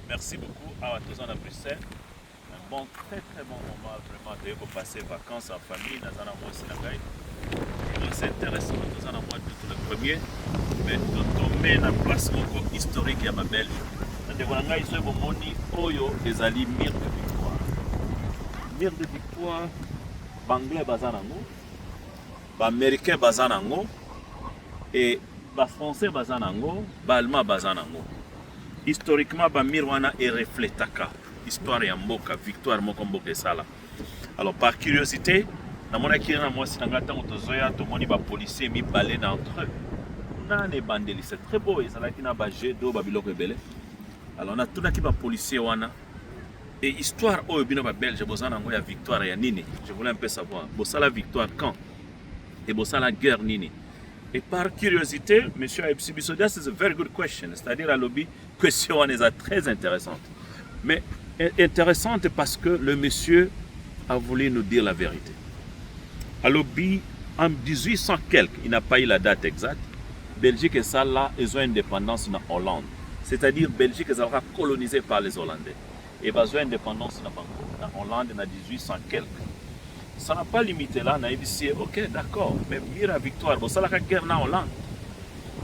Merci beaucoup à tous en Bruxelles. Un bon, très très bon moment vraiment de passer vacances en famille dans un mois Sénégal. C'est intéressant, tous en mois de le premier, mais de tomber dans la place historique à ma Belge. De Wananga, ils sont moni Oyo, des alliés mire de victoire. Mire de victoire, Banglais Bazanango, Américain Bazanango, et Français Bazanango, Allemand Bazanango. Historiquement, Mirwana est reflétaka. Histoire ya mboka, victoire moko mboka sala. Alors par curiosité, na mona kina moi sinangata motozoya to moni ba policier mi balé d'entre eux. Na ne bandeli, c'est très beau, ils ala kina ba jet d'eau ba biloko ebele. Alors na tuna ki ba policier wana. Et histoire oyo bino ba belge bozana ngo ya victoire ya nini. Je voulais un peu savoir. Bosala victoire quand? Et bosala guerre nini? Et par curiosité, monsieur Aibsibiso, this is a very good question. C'est-à-dire à lobby, question est très intéressante. Mais intéressante parce que le monsieur a voulu nous dire la vérité. À lobby, en 1800 quelque, il n'a pas eu la date exacte, Belgique et ça là, ils ont une indépendance en Hollande. C'est-à-dire Belgique est colonisée par les Hollandais. Et ils ont une indépendance en Hollande en 1800 quelque. Ça n'a pas limité là, on a dit, ok, d'accord, mais Mira Victoire, bon, ça la guerre en Hollande.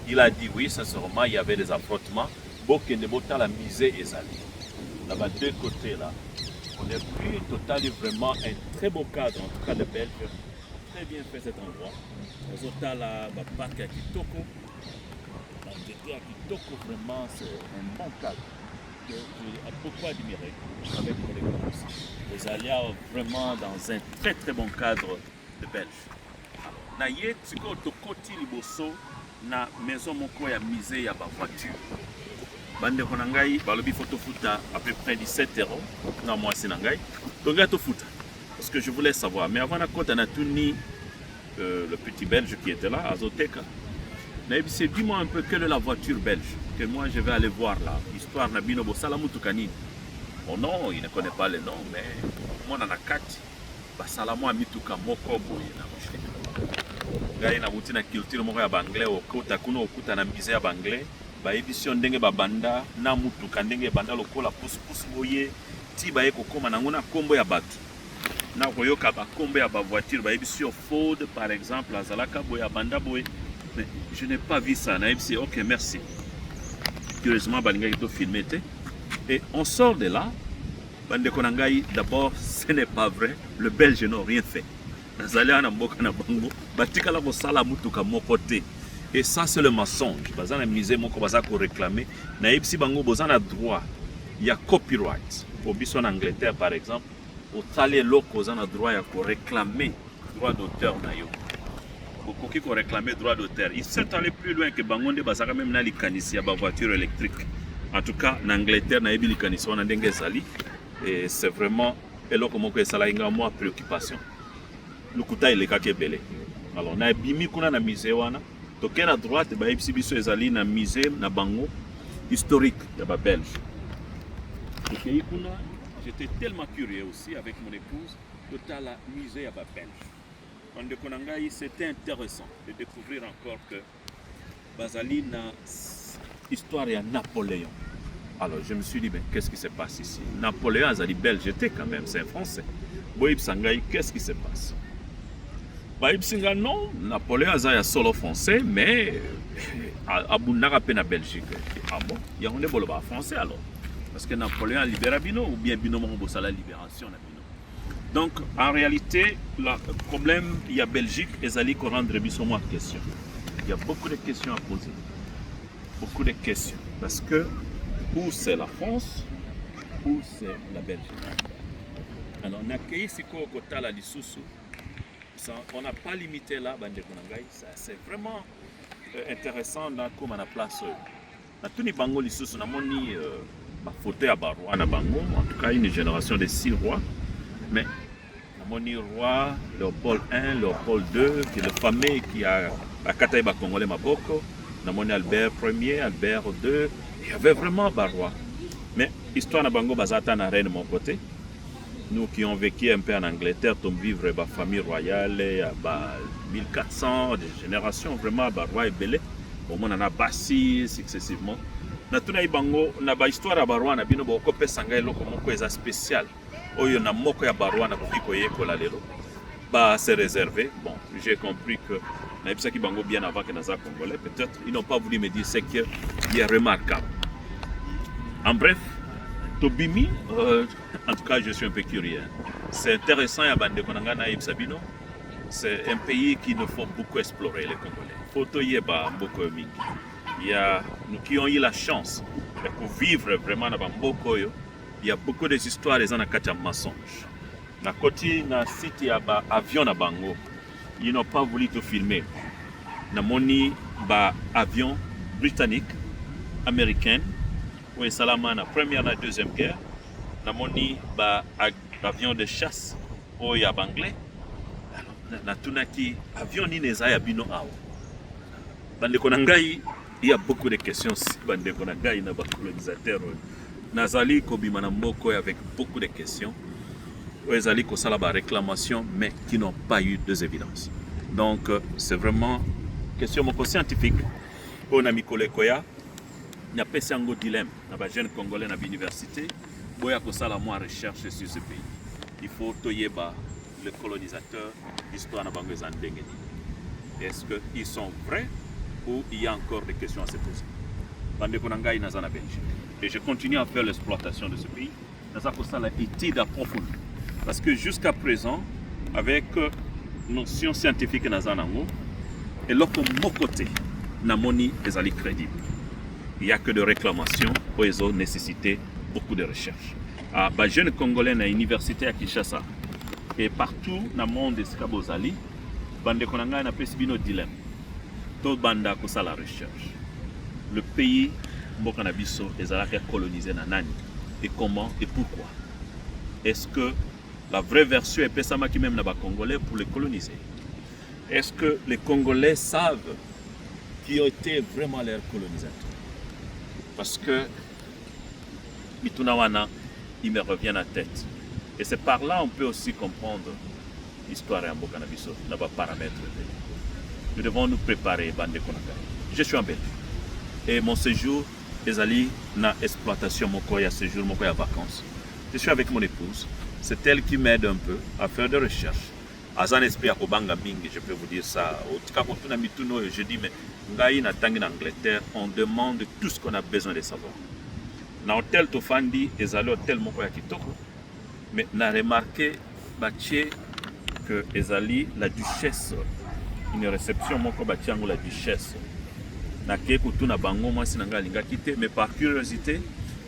Il a dit oui, sincèrement, il y avait des affrontements. Beaucoup de bota la misée et ça. Là-bas, deux côtés là. On est plus total vraiment un très beau cadre, en tout cas le Belge. Très bien fait cet endroit. Les autres là, le parc à Kitoko. J'étais à Kitoko, vraiment, c'est un bon cadre. Que j'ai beaucoup admiré avec mon école aussi. Les alliés vraiment dans un très très bon cadre de Belge. Na ye tiko to koti liboso na maison moko ya misé ya ba voiture. Bande konangai balobi photo futa à peu près 17 euros na moi sinangai. Donc là to futa parce que je voulais savoir mais avant la côte on a tuni le petit belge qui était là Azoteka. Mais c'est dis-moi un peu quelle est la voiture belge que moi je vais aller voir là. Histoire na bino bo salamutu kanini. Oh non, il ne connaît pas les noms, mais moi on a 4. Basalamo amituka moko boye na moshé. Ngai na mutina culture moko ya banglais okota kuno okuta na misé ya banglais. Ba édition ndenge ba banda na mutuka ndenge banda lokola pousse boye ti ba ekokoma na ngona kombo ya bato. Na koyoka ba kombo ya ba voiture ba édition Ford par exemple azalaka boye banda boye. Mais je n'ai pas vu ça. Na édition OK, merci. Curieusement balinga to filmé. Et on sort de là. Bande Konangai, d'abord, ce n'est pas vrai. Le Belge n'a rien fait. Et ça, c'est le mensonge. Bazana misé moko bazako réclamer. Naïb si bango bozana droit. Il y a copyright. Au bison en Angleterre, par exemple, au talé loko zana droit ya ko réclamer droit d'auteur na yo. Beaucoup qui ko réclamer droit d'auteur. Il s'est allé plus loin que bangonde bazaka même na likanisi ya ba voiture électrique. En tout cas, en Angleterre, na ebi likanisi wana ndenge zali. Et c'est vraiment eloko moko esala inga moi préoccupation. Lukuta eleka kebele. Alors na bimi kuna na musée wana, toke na droite ba ebisi biso ezali na musée na bango historique ya ba Belge. Et kuna, j'étais tellement curieux aussi avec mon épouse de la musée ya ba Belge. Ande konangai, c'était intéressant de découvrir encore que bazali na histoire ya Napoléon. Alors je me suis dit, mais qu'est-ce qui se passe ici? Napoléon Azali belge, j'étais quand même, c'est un français. Boïb Sangaï, qu'est-ce qui se passe? Boïb Singa, non, Napoléon Azali solo français, mais Abounara Pena Belgique. Ah bon? Il y a un développement français alors. Parce que Napoléon a libéré Bino, ou bien Bino Mambosa la libération de Bino. Donc en réalité, le problème, il y a Belgique, et Azali qu'on rendre moi question. Il y a beaucoup de questions à poser. Beaucoup de questions. Parce que où c'est la France, où c'est la Belgique. Alors, on a accueilli Siko Kotala Lisusu. On n'a pas limité là, c'est vraiment intéressant dans comment on a place. Na tuni bango Lisusu, on a moni photo à Barwa na bango, en tout cas une génération de 6 rois. Mais on a moni roi Léopold I, Léopold II, qui est le fameux qui a Kataïba Congolais Maboko. On a moni Albert Ier, Albert II. Il y avait vraiment Barrois. Mais histoire de Bango Bazata na reine de mon côté. Nous qui ont vécu un peu en Angleterre, nous vivre la famille royale, 1400, des générations vraiment Barrois et Belé. Au moins on a Bassi successivement. na tuna ibango na ba histoire ya Barwana bino boko pesa ngai loko moko eza spécial oyo na moko ya Barwana kofiko yekola lelo ba se réserver. Bon, j'ai compris que na epsa ki bango bien avant que naza congolais, peut-être ils n'ont pas voulu me dire ce qui est remarquable. En bref, Tobimi, en tout cas je suis un peu curieux. C'est intéressant ya bande konanga na epsa bino. C'est un pays qu'il nous faut beaucoup explorer, les Congolais. Faut yeba mboko mingi. Il y a nous qui ont eu la chance de vivre vraiment dans Mboko, il y a beaucoup de histoires les en a mensonges. Na koti na site ya ba avion na bango, ils n'ont pas voulu tout filmer. Na moni ba avion britannique, américaine, ou salama na première na deuxième guerre. Na moni ba avion de chasse ou ya banglais. Na tunaki avion ni neza ya bino awa. Bandeko na ngai, il y a beaucoup de questions si bandeko na ngai na ba colonisateur. Nazali kobima na mboko avec beaucoup de questions. Ezali ko sala ba réclamation mais qui n'ont pas eu de évidences. Donc c'est vraiment question moko scientifique. On a mikole koya na pesa ngo dilemme na ba jeune congolais na l'université boya ko sala moi recherche sur ce pays. Il faut toyeba le colonisateur, l'histoire na bango ezandenge. Est-ce qu'ils sont vrais ou il y a encore des questions à se poser? Bandeko na ngai naza na Belgique. Et je continue à faire l'exploitation de ce pays. Naza ko sala étude approfondie. Parce que jusqu'à présent, avec notions scientifiques naza nango, et loko mokote na moni ezali crédible. Il n'y a que de réclamations où ils ont nécessité beaucoup de recherches. Ah, ba jeune congolais na université à Kinshasa et partout dans le monde escabozali, bande konanga na pesibino dilemme. Tout banda ko sala recherche. Le pays mboka na biso ezalaka colonisé na nani et comment et pourquoi? Est-ce que la vraie version est pesama qui même na ba congolais pour les coloniser? Est-ce que les Congolais savent qui ont été vraiment leurs colonisateurs? Parce que Mitunawana, il me revient à tête. Et c'est par là on peut aussi comprendre l'histoire en Bokanabiso, n'a pas paramètre. Nous devons nous préparer, bande Konaka. Je suis en Belgique. Et mon séjour, ezali na exploitation, mon koya séjour, mon koya vacances. Je suis avec mon épouse. C'est elle qui m'aide un peu à faire des recherches. Azan esprit à Kobanga Mingi, je peux vous dire ça. Au Tikakotuna Mituno, je dis, mais Ngaï na tangi en Angleterre, on demande tout ce qu'on a besoin de savoir. Na hôtel Tofandi, ezali hôtel moko ya kitoko. Mais on a remarqué que ezali la duchesse, une réception moko batiango la duchesse. Na keko tuna bango moi sinanga linga kité, mais par curiosité,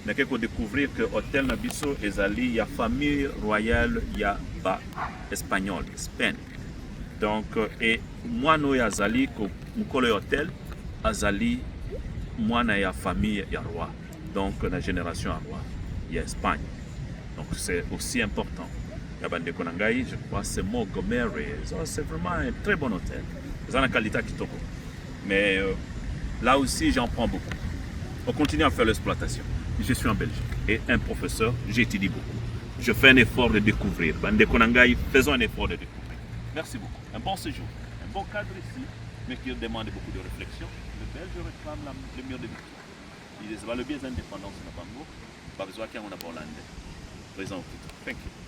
na keko découvrir que hôtel Nabiso ezali ya famille royale ya ba espagnol, Spain. Donc et moi no ya zali ko mukolo hôtel azali moi na ya famille ya roi. Donc la génération à roi, il y a Espagne. Donc c'est aussi important. Yabande Konangai, je crois, c'est Montgomery. C'est vraiment un très bon hôtel. C'est la qualité kitoko. Mais là aussi, j'en prends beaucoup. On continue à faire l'exploitation. Je suis en Belgique et un professeur, j'étudie beaucoup. Je fais un effort de découvrir. Bande Konangai, faisons un effort de découvrir. Merci beaucoup. Un bon séjour, un bon cadre ici, mais qui demande beaucoup de réflexion. Le Belge réclame le mur de victoire. Il est le bien d'indépendance dans le Bango. Pas besoin qu'on a Thank you.